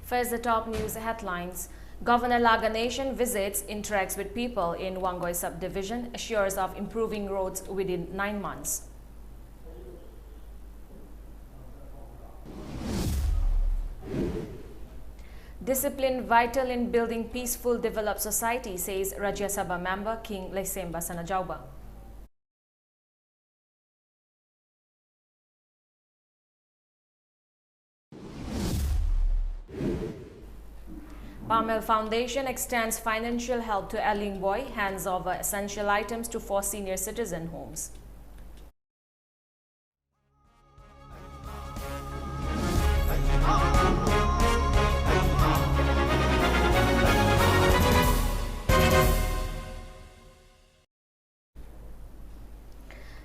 First, the top news headlines. Governor Laganation visits, interacts with people in Wangoi subdivision, assures of improving roads within 9 months. Discipline vital in building peaceful, developed society, says Rajya Sabha member King Lesemba Sanajauba. Pamel Foundation extends financial help to Erling Boy, hands over essential items to 4 senior citizen homes.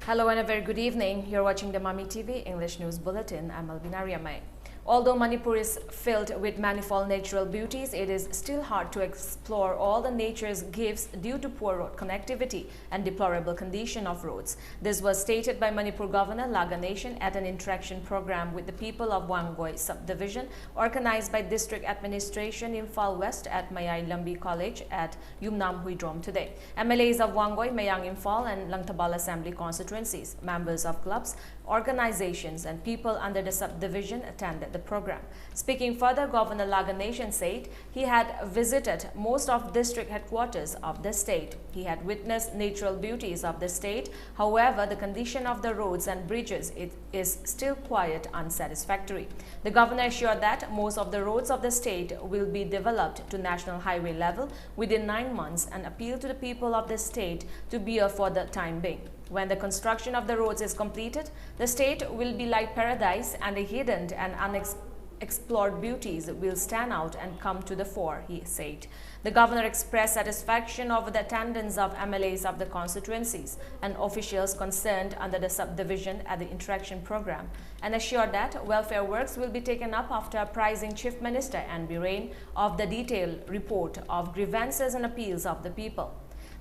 Hello and a very good evening. You're watching the MAMI TV English News Bulletin. I'm ALBINA RIAMEI. Although Manipur is filled with manifold natural beauties, it is still hard to explore all the nature's gifts due to poor road connectivity and deplorable condition of roads. This was stated by Manipur Governor Laganation at an interaction program with the people of Wangoi subdivision organized by District Administration Imphal West at Mayai Lambi College at Yumnam Huidrom today. MLAs of Wangoi, Mayang Imphal and Langtabal Assembly constituencies, members of clubs, organizations and people under the subdivision attended the program. Speaking further, Governor Laganation said he had visited most of district headquarters of the state. He had witnessed natural beauties of the state. However, the condition of the roads and bridges is still quite unsatisfactory. The governor assured that most of the roads of the state will be developed to national highway level within 9 months and appealed to the people of the state to bear for the time being. When the construction of the roads is completed, the state will be like paradise and the hidden and unexplored beauties will stand out and come to the fore, he said. The governor expressed satisfaction over the attendance of MLAs of the constituencies and officials concerned under the subdivision at the interaction program and assured that welfare works will be taken up after apprising Chief Minister N. Biren of the detailed report of grievances and appeals of the people.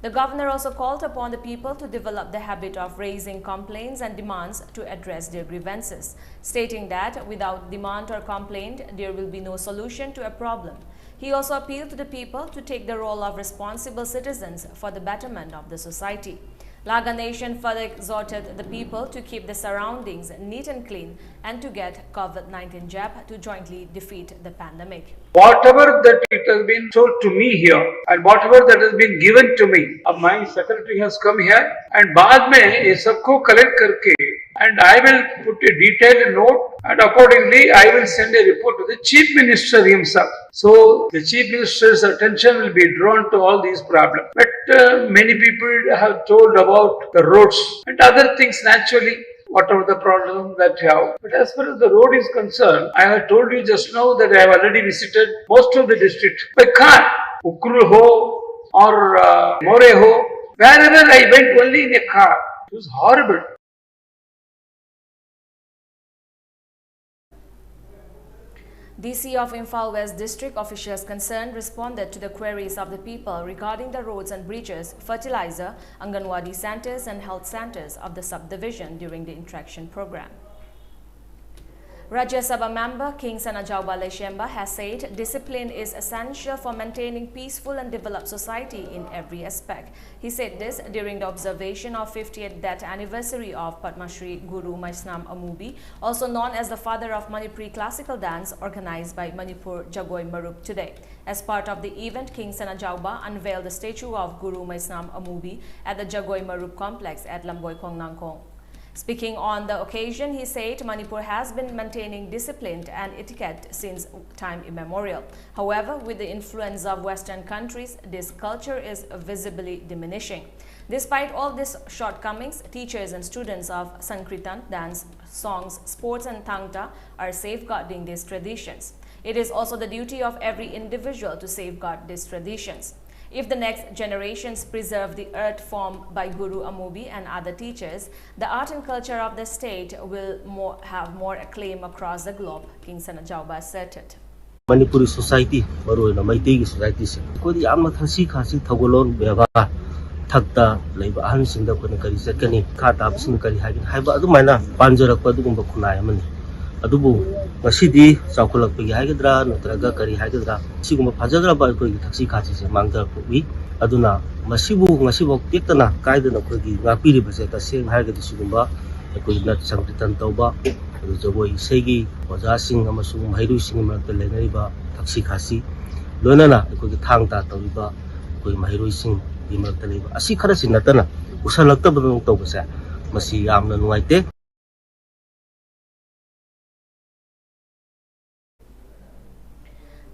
The governor also called upon the people to develop the habit of raising complaints and demands to address their grievances, stating that without demand or complaint, there will be no solution to a problem. He also appealed to the people to take the role of responsible citizens for the betterment of the society. Laganation further exhorted the people to keep the surroundings neat and clean and to get COVID-19 jab to jointly defeat the pandemic. Whatever that it has been told to me here and whatever that has been given to me, my secretary has come here and बाद में ये सबको collect करके and I will put a detailed note and accordingly I will send a report to the Chief Minister himself. So the Chief Minister's attention will be drawn to all these problems. But many people have told about the roads and other things naturally, whatever the problem that you have. But as far as the road is concerned, I have told you just now that I have already visited most of the district by car. Ukrul ho or More ho, wherever I went only in a car. It was horrible. DC of Imphal West District officials concerned responded to the queries of the people regarding the roads and bridges, fertilizer, Anganwadi centers and health centers of the subdivision during the interaction program. Rajya Sabha member King Sanajauba Lesemba has said discipline is essential for maintaining peaceful and developed society in every aspect. He said this during the observation of 50th death anniversary of Padma Shri Guru Maisnam Amubi, also known as the father of Manipuri classical dance, organized by Manipur Jagoi Marup today. As part of the event, King Sanajauba unveiled the statue of Guru Maisnam Amubi at the Jagoi Marup complex at Lamboy Khong Nangkong. Speaking on the occasion, he said Manipur has been maintaining discipline and etiquette since time immemorial. However, with the influence of Western countries, this culture is visibly diminishing. Despite all these shortcomings, teachers and students of Sankirtan, dance, songs, sports and Thangta are safeguarding these traditions. It is also the duty of every individual to safeguard these traditions. If the next generations preserve the art formed by Guru Amubi and other teachers, the art and culture of the state will have more acclaim across the globe, King Sanajauba asserted. Manipuri society, Maruina Maitigi society, Kodi Amatasi Kasi Tagolon Beva, Takta, Labor Hansing the Konakari Sekani, Kata Sinkari Haiba Adumana, Panjara Padumba Kunayamani, Adubu. Masidi Saukulakpagi Hagadra, Notraga Kari Hagadra, Sigma Pazadra Balko taxi catches Mangda Pubi, Aduna, Masibu, Masibok Tiktana, Kaiden Okogi, Rapidi Baseta, same Hagad Sugumba, I could not Sankitan Toba, the way Segi was asking Amasum Haidu Singing the Lenariba, taxi Kasi, Lonana, I could hang that Toliba, going Mahiru Sing, the Martaliba. Asikaras in Natana, Usalakta Tobasa, Masi Amnan White.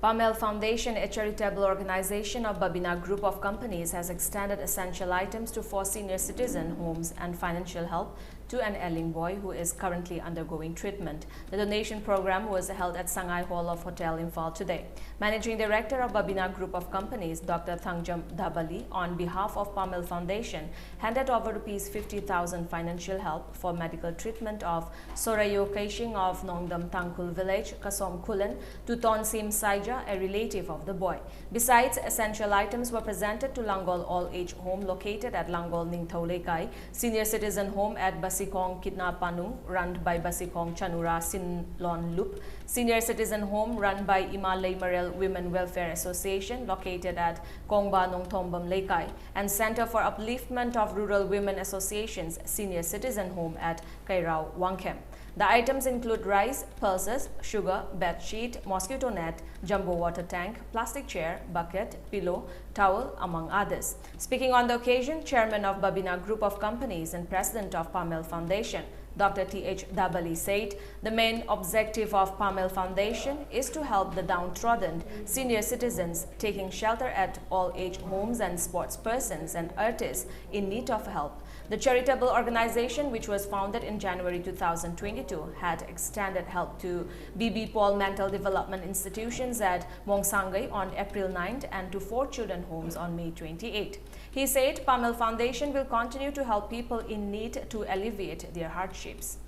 Pamel Foundation, a charitable organization of Babina Group of Companies, has extended essential items to 4 senior citizen homes and financial help to an ailing boy who is currently undergoing treatment. The donation program was held at Sangai Hall of Hotel Imphal today. Managing Director of Babina Group of Companies, Dr. Thangjam Dabali, on behalf of Pamel Foundation, handed over Rs 50,000 financial help for medical treatment of Sorayo Kaishing of Nongdam Tangkul village, Kasom Kulan, to Tonsim Saija, a relative of the boy. Besides, essential items were presented to Langol All-Age Home located at Langol Ningtaulekai, Senior Citizen Home at Basikong Kidnapanung, run by Basikong Chanura Sinlon Loop, Senior Citizen Home run by Imalay Marel Women Welfare Association located at Kongbanong Tombam Lekai, and Center for Upliftment of Rural Women Associations Senior Citizen Home at Kairao, Wangkem. The items include rice, pulses, sugar, bed sheet, mosquito net, jumbo water tank, plastic chair, bucket, pillow, towel, among others. Speaking on the occasion, Chairman of Babina Group of Companies and President of Pamel Foundation, Dr. T.H. Dabali said, the main objective of Pamel Foundation is to help the downtrodden senior citizens taking shelter at all-age homes and sports persons and artists in need of help. The charitable organization, which was founded in January 2022, had extended help to B.B. Paul Mental Development Institutions at Mongsangay on April 9th and to 4 children homes on May 28th. He said Pamel Foundation will continue to help people in need to alleviate their hardships.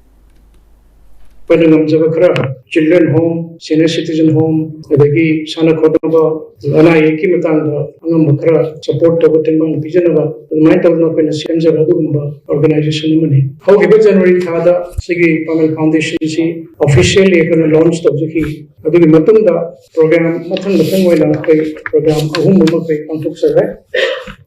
Children home, senior citizen home, adagi sana khodaba, ana eki matanga, angam bakra support to timang pijanaba, mind of no pena semja radugumba organization mani. How given January thada sigi Pamel Foundation si officially ekana launch to jiki. Adagi matunda program matang wala kay program ahum mama kay pantuk sarve.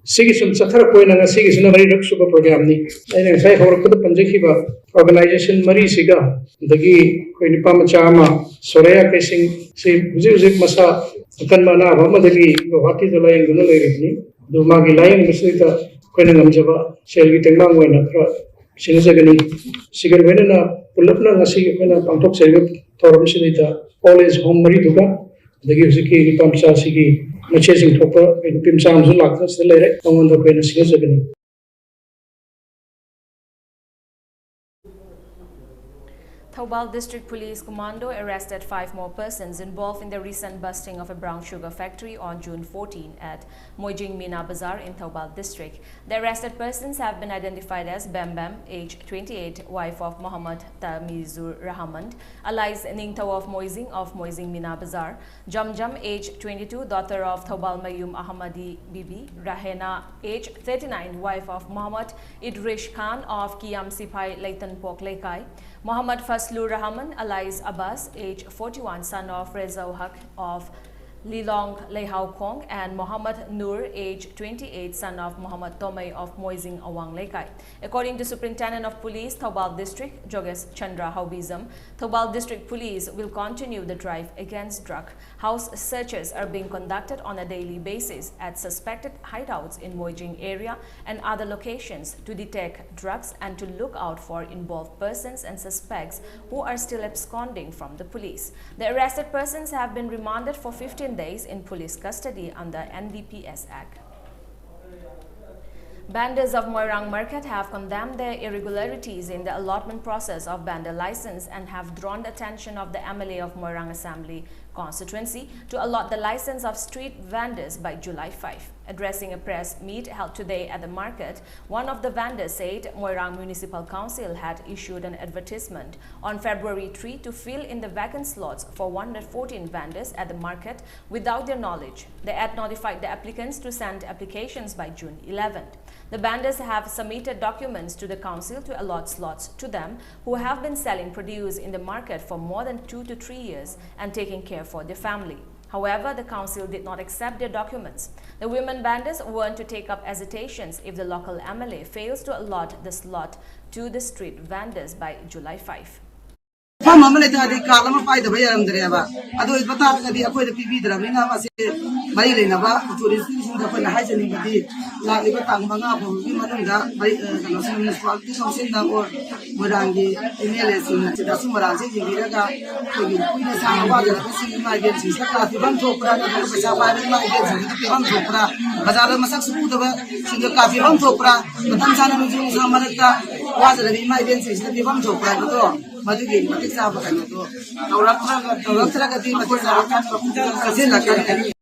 Sigi sun sathar koi na sigi suna mari raksuba program ni. Aina sai khawar kuda panjaki ba organization mari siga dagi koi nipa machama Soraya Kaishing si uzik masa akan mana ba madagi wati dalayang guna layang do magi layang bisita koi na ngamjaba selgi tengmang wai na kra sinajagani sigar wena na pulapna ngasi koi na pangtok selgi thoram sinita all is home mari duga dagi usiki nipa macha sigi machesing thopa pim samsu lakna selere amanda koi na sinajagani. Thoubal District Police Commando arrested 5 more persons involved in the recent busting of a brown sugar factory on June 14 at Moijing Mina Bazaar in Thoubal District. The arrested persons have been identified as Bam, age 28, wife of Muhammad Tamizur Rahman, alias Ningtao of Moizing Mina Bazaar, Jamjam, age 22, daughter of Thoubal Mayum Ahmadi Bibi, Rahena, age 39, wife of Muhammad Idrish Khan of Kiam Sipai Leighton Pok Lekai, Muhammad Faslur Rahman, alias Abbas, age 41, son of Reza Haq of Lilong Lehau Kong, and Muhammad Nur, age 28, son of Muhammad Tomei of Moizing Awang Lekai. According to Superintendent of Police, Thoubal District, Jogesh Chandra Haubizam, Thoubal District Police will continue the drive against drug. House searches are being conducted on a daily basis at suspected hideouts in Moijing area and other locations to detect drugs and to look out for involved persons and suspects who are still absconding from the police. The arrested persons have been remanded for 15 days in police custody under NDPS Act. Banders of Moirang Market have condemned the irregularities in the allotment process of bander license and have drawn the attention of the MLA of Moirang Assembly constituency to allot the license of street vendors by July 5. Addressing a press meet held today at the market, one of the vendors said Moirang Municipal Council had issued an advertisement on February 3 to fill in the vacant slots for 114 vendors at the market without their knowledge. They had notified the applicants to send applications by June 11th. The vendors have submitted documents to the council to allot slots to them who have been selling produce in the market for more than 2 to 3 years and taking care for their family. However, the council did not accept their documents. The women vendors warned to take up hesitations if the local MLA fails to allot the slot to the street vendors by July 5. Mama le tadi kala ma pai da bayam dreba ado isbata ka di akoi da pibi dra mina ma se bai le na ba tourist sin da pa na ha jani ka di la le ba tang manga ko bi ma da bai ka sin municipality council da or murangi MLA sin da sum ran se ji gira ka ko bi ku ne sa ba da ka sin ma ge ji sa ka fi ban thopra na ko sa ba ma ge ji ka fi ban thopra bazar ma sak su da ba sin ka fi ban thopra matan sa na mu ji sa ma ka wa da bi ma ge ji sa fi ban thopra ko to Madugi, matik sa apa kan itu? Orang terang kati matik sa apa kasi lakukan.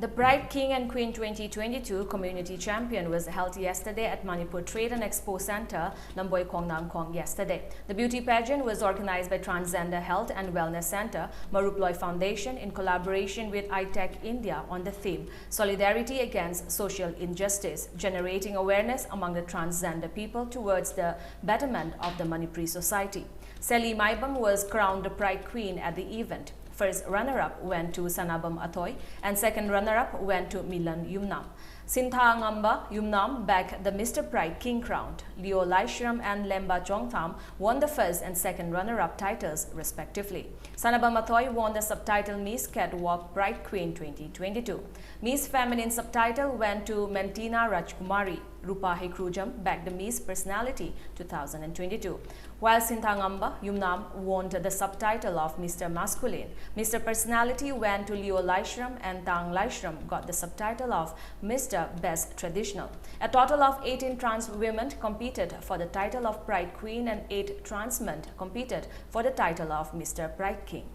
The Pride King and Queen 2022 Community Champion was held yesterday at Manipur Trade and Expo Center, Namboy Kong Nam Kong yesterday. The beauty pageant was organized by Transgender Health and Wellness Center, Maruploy Foundation in collaboration with iTech India on the theme Solidarity Against Social Injustice, generating awareness among the transgender people towards the betterment of the Manipuri society. Seli Maibam was crowned the Pride Queen at the event. First runner-up went to Sanabam Athoy and second runner-up went to Milan Yumnam. Sintha Ngamba Yumnam bagged the Mr. Pride King crown. Leo Laishram and Lemba Chongtham won the first and second runner-up titles respectively. Sanabam Athoy won the subtitle Miss Catwalk Pride Queen 2022. Miss Feminine subtitle went to Mentina Rajkumari. Rupa Hekrujam bagged the Miss Personality 2022. While Sinthangamba Yumnam won the subtitle of Mr. Masculine. Mr. Personality went to Leo Laishram and Tang Laishram got the subtitle of Mr. Best Traditional. A total of 18 trans women competed for the title of Pride Queen and 8 trans men competed for the title of Mr. Pride King.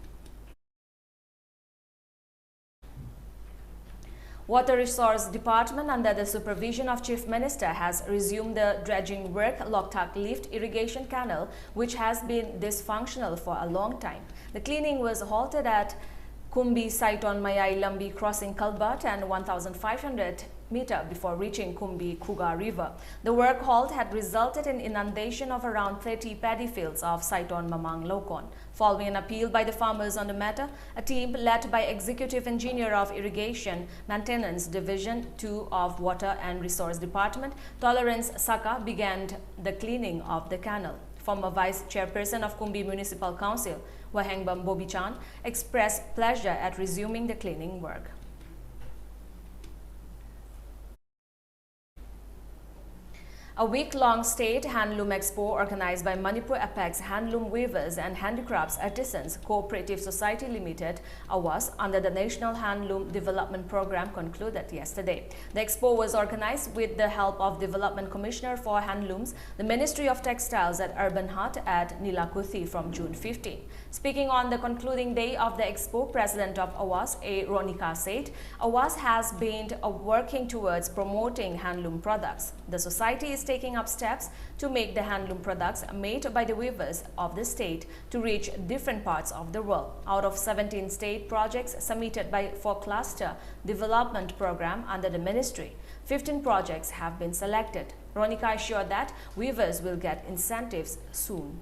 Water Resource Department under the supervision of Chief Minister has resumed the dredging work Loktak Lift Irrigation Canal, which has been dysfunctional for a long time. The cleaning was halted at Kumbi site on Mayai Lambi crossing Kalbat and 1,500 meter before reaching Kumbi Kuga River. The work halt had resulted in inundation of around 30 paddy fields of Saiton Mamang Lokon. Following an appeal by the farmers on the matter, a team led by Executive Engineer of Irrigation Maintenance Division 2 of Water and Resource Department, Tolerance Saka, began the cleaning of the canal. Former Vice Chairperson of Kumbi Municipal Council, Wahengbam Bobichan, expressed pleasure at resuming the cleaning work. A week-long state handloom expo organized by Manipur Apex Handloom Weavers and Handicrafts Artisans Cooperative Society Limited, AWAS, under the National Handloom Development Program concluded yesterday. The expo was organized with the help of Development Commissioner for Handlooms, the Ministry of Textiles at Urban Hut at Nilakuthi from June 15. Speaking on the concluding day of the expo, President of AWAS, A. Ronika, said, AWAS has been working towards promoting handloom products. The society is taking up steps to make the handloom products made by the weavers of the state to reach different parts of the world. Out of 17 state projects submitted by for cluster development program under the ministry, 15 projects have been selected. Ronika assured that weavers will get incentives soon.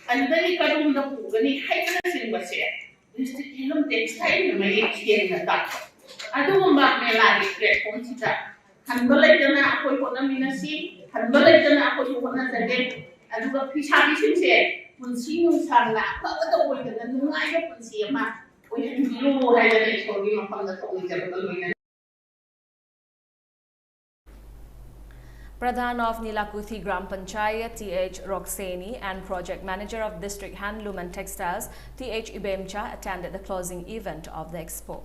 And very kadum the Pugani, Hypersin was here. Mr. Kilum takes time to make it in the dark. I don't want me like great consider. Hanbalakana, Apoponamina, Hanbalakana, Apoponas again, and the Pishabi said, when she knew Sana, the way that the Naya could see a map, we had no highlight for him upon the Pradhan of Nilakuthi Gram Panchayat T.H. Roxeni and Project Manager of District Handloom and Textiles T.H. Ibemcha attended the closing event of the expo.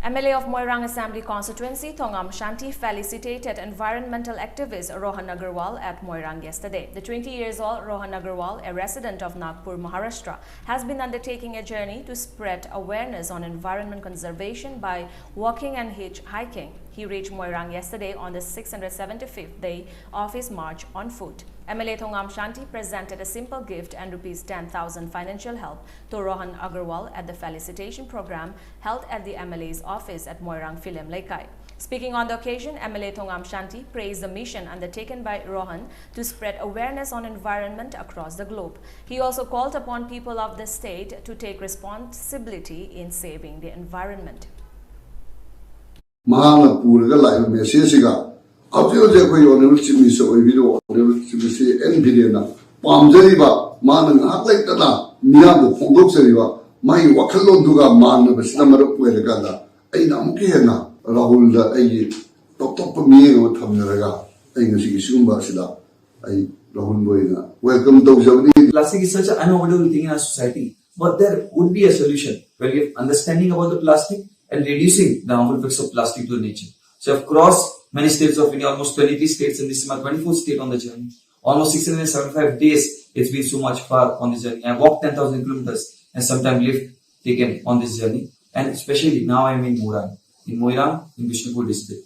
MLA of Moirang Assembly Constituency Thongam Shanti felicitated environmental activist Rohan Agarwal at Moirang yesterday. The 20 years old Rohan Agarwal, a resident of Nagpur, Maharashtra, has been undertaking a journey to spread awareness on environment conservation by walking and hitchhiking. He reached Moirang yesterday on the 675th day of his march on foot. MLA Thongam Shanti presented a simple gift and rupees 10,000 financial help to Rohan Agarwal at the felicitation program held at the MLA's office at Moirang Philem Laikai. Speaking on the occasion, MLA Thongam Shanti praised the mission undertaken by Rohan to spread awareness on environment across the globe. He also called upon people of the state to take responsibility in saving the environment. Mahana Puraga Live Messiasiga. After the University so video University and Videna, Palmzeriba, Man and Hatlek Tana, Miabu, Pongoxeriva, my Wakalon Duga Man of Snamara Puergada, Ainamkena, Rahul the top of me or Tamaraga, Ainasi Shumba Sida, I Rahul Boina. Welcome to Javadi. Plastic is such an unavoidable thing in our society, but there would be a solution where we have understanding about the plastic and reducing the harmful effects of plastic to nature. So I've crossed many states of India, almost 23 states, and this is my 24th state on the journey. Almost 675 days, it's been so much far on this journey. I walked 10,000 kilometers and sometimes lift taken on this journey. And especially now I'm in Moirang in Bishnupur district.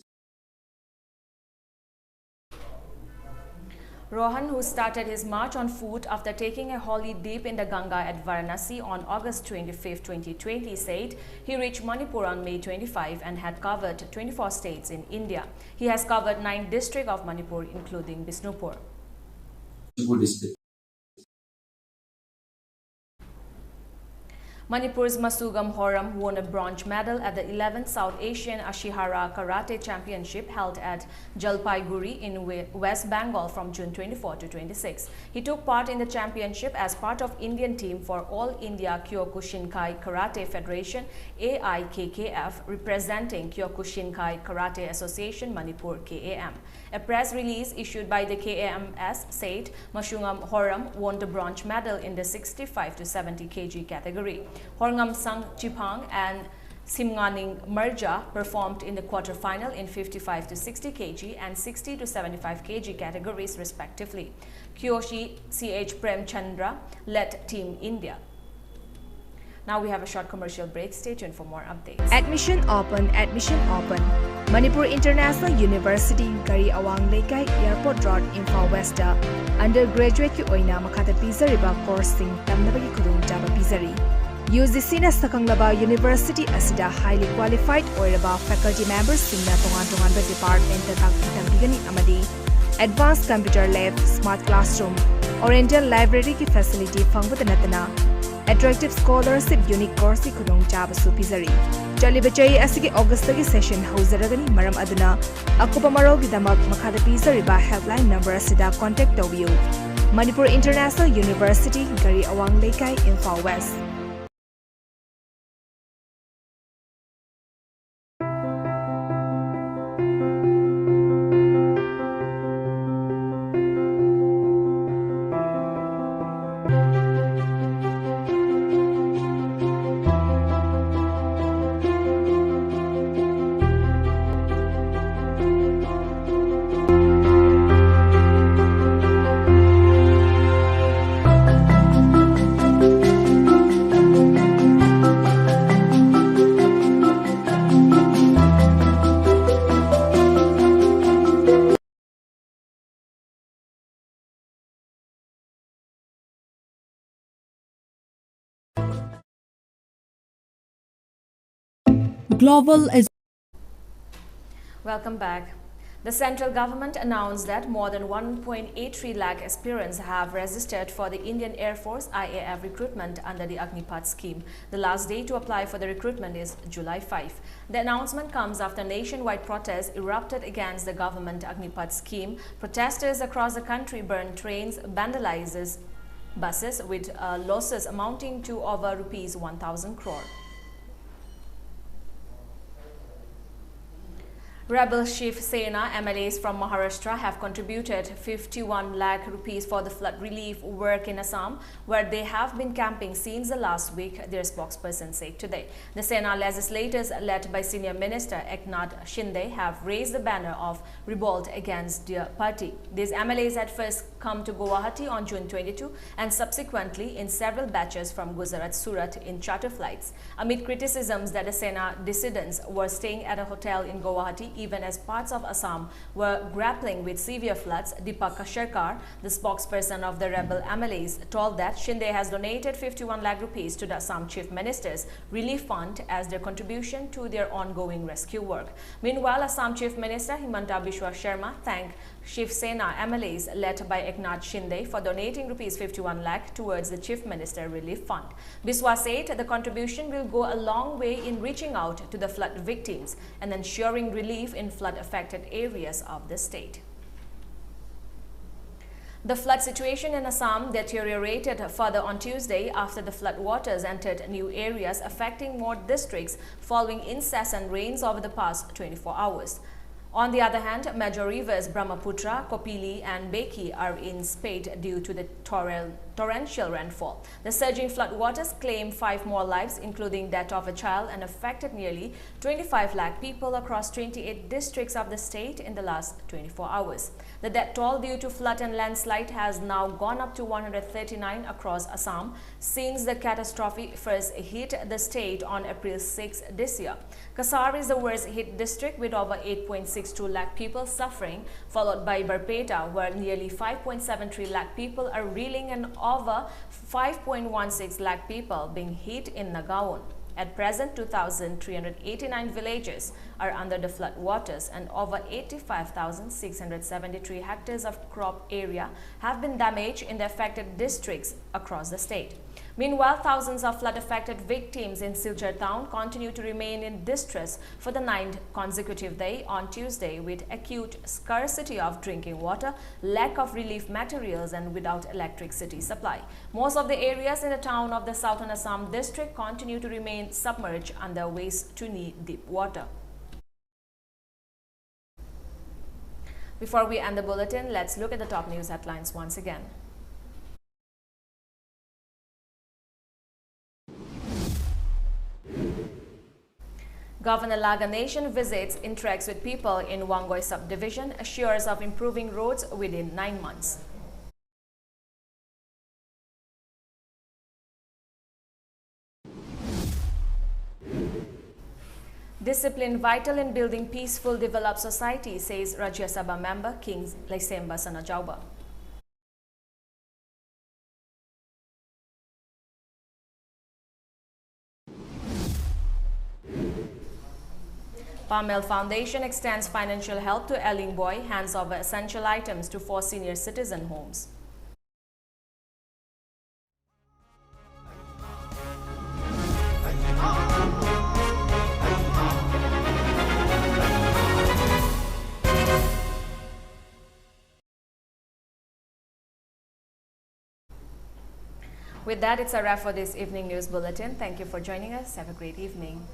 Rohan, who started his march on foot after taking a holy dip in the Ganga at Varanasi on August 25, 2020, said he reached Manipur on May 25 and had covered 24 states in India. He has covered 9 districts of Manipur, including Bishnupur. Manipur's Masugam Horam won a bronze medal at the 11th South Asian Ashihara Karate Championship held at Jalpaiguri in West Bengal from June 24 to 26. He took part in the championship as part of Indian team for All India Kyokushinkai Karate Federation AIKKF representing Kyokushinkai Karate Association Manipur KAM. A press release issued by the KAMS said Masugam Horam won the bronze medal in the 65 to 70 kg category. Horngam Sang Chipang and Simnganing Merja performed in the quarterfinal in 55 to 60 kg and 60 to 75 kg categories respectively. Kyoshi CH Prem Chandra led Team India. Now we have a short commercial break. Stay tuned for more updates. Admission open. Manipur International University Gari Awang Laikai Airport Road Imphal West undergraduate ki oina makhata pizariba course sing tamnabagi khudung jaba pizari. UGC na sakanglaba University asida highly qualified oiraba faculty members singna tongan department ta tambigani amadi advanced computer lab, smart classroom, oriental library ki facility phangbuta natana attractive scholarship unique course ki khudung jaba su pizari. Chaliba chai asigi August tagi session hauzaragani maram aduna akupa marau gidamak makhada pizariba helpline number asida contact tawbiu. Manipur International University Gari Awang Laikai Imphal West. Welcome back. The central government announced that more than 1.83 lakh aspirants have registered for the Indian Air Force IAF recruitment under the Agnipath scheme. The last day to apply for the recruitment is July 5. The announcement comes after nationwide protests erupted against the government Agnipath scheme. Protesters across the country burned trains, vandalized buses with losses amounting to over rupees 1,000 crore. Rebel Shiv Sena MLAs from Maharashtra have contributed 51 lakh rupees for the flood relief work in Assam, where they have been camping since the last week, their spokesperson said today. The Sena legislators, led by Senior Minister Eknath Shinde, have raised the banner of revolt against their party. These MLAs had first come to Guwahati on June 22 and subsequently in several batches from Gujarat, Surat in charter flights. Amid criticisms that the Sena dissidents were staying at a hotel in Guwahati even as parts of Assam were grappling with severe floods, Deepak Sharkar, the spokesperson of the rebel MLAs, told that Shinde has donated 51 lakh rupees to the Assam Chief Minister's Relief Fund as their contribution to their ongoing rescue work. Meanwhile, Assam Chief Minister Himanta Biswa Sharma thanked Shiv Sena MLAs led by Eknath Shinde for donating rupees 51 lakh towards the Chief Minister Relief Fund. Biswa said the contribution will go a long way in reaching out to the flood victims and ensuring relief in flood-affected areas of the state. The flood situation in Assam deteriorated further on Tuesday after the flood waters entered new areas, affecting more districts following incessant rains over the past 24 hours. On the other hand, major rivers Brahmaputra, Kopili and Beki are in spate due to the torrential rainfall. The surging flood waters claimed 5 more lives, including that of a child, and affected nearly 25 lakh people across 28 districts of the state in the last 24 hours. The death toll due to flood and landslide has now gone up to 139 across Assam since the catastrophe first hit the state on April 6 this year. Kasar is the worst hit district with over 8.62 lakh people suffering, followed by Barpeta, where nearly 5.73 lakh people are reeling and over 5.16 lakh people being hit in Nagaon. At present, 2,389 villages are under the flood waters and over 85,673 hectares of crop area have been damaged in the affected districts across the state. Meanwhile, thousands of flood-affected victims in Silchar town continue to remain in distress for the 9th consecutive day on Tuesday, with acute scarcity of drinking water, lack of relief materials and without electricity supply. Most of the areas in the town of the Southern Assam district continue to remain submerged under waist to knee deep water. Before we end the bulletin, let's look at the top news headlines once again. Governor Laganation visits, interacts with people in Wangoi subdivision, assures of improving roads within 9 months. Discipline vital in building peaceful, developed society, says Rajya Sabha member King Laisemba Sanajauba. Pamel Foundation extends financial help to Elling Boy, hands over essential items to 4 senior citizen homes. With that, it's a wrap for this evening news bulletin. Thank you for joining us. Have a great evening.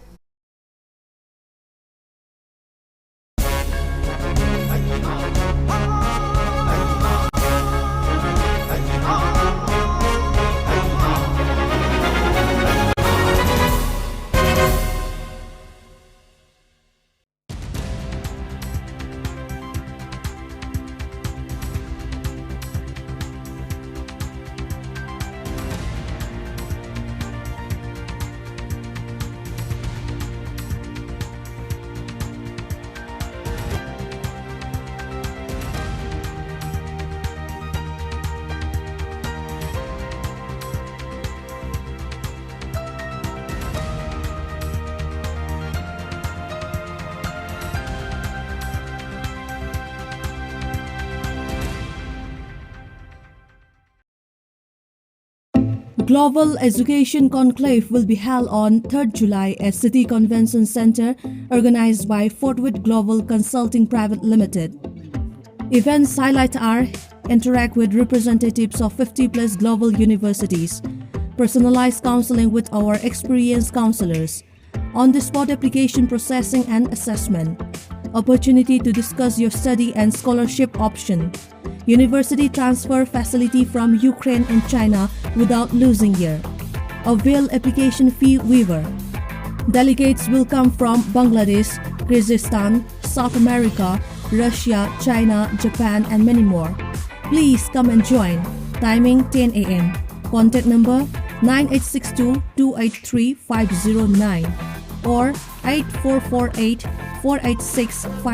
Global Education Conclave will be held on 3rd July at City Convention Center, organized by Fortwith Global Consulting Private Limited. Events highlight are interact with representatives of 50+ global universities, personalized counseling with our experienced counselors, on-the-spot application processing and assessment, opportunity to discuss your study and scholarship option, university transfer facility from Ukraine and China without losing year, avail application fee waiver. Delegates will come from Bangladesh, Kyrgyzstan, South America, Russia, China, Japan, and many more. Please come and join. Timing 10 a.m. Contact number 9862-283-509 or 8448-486-5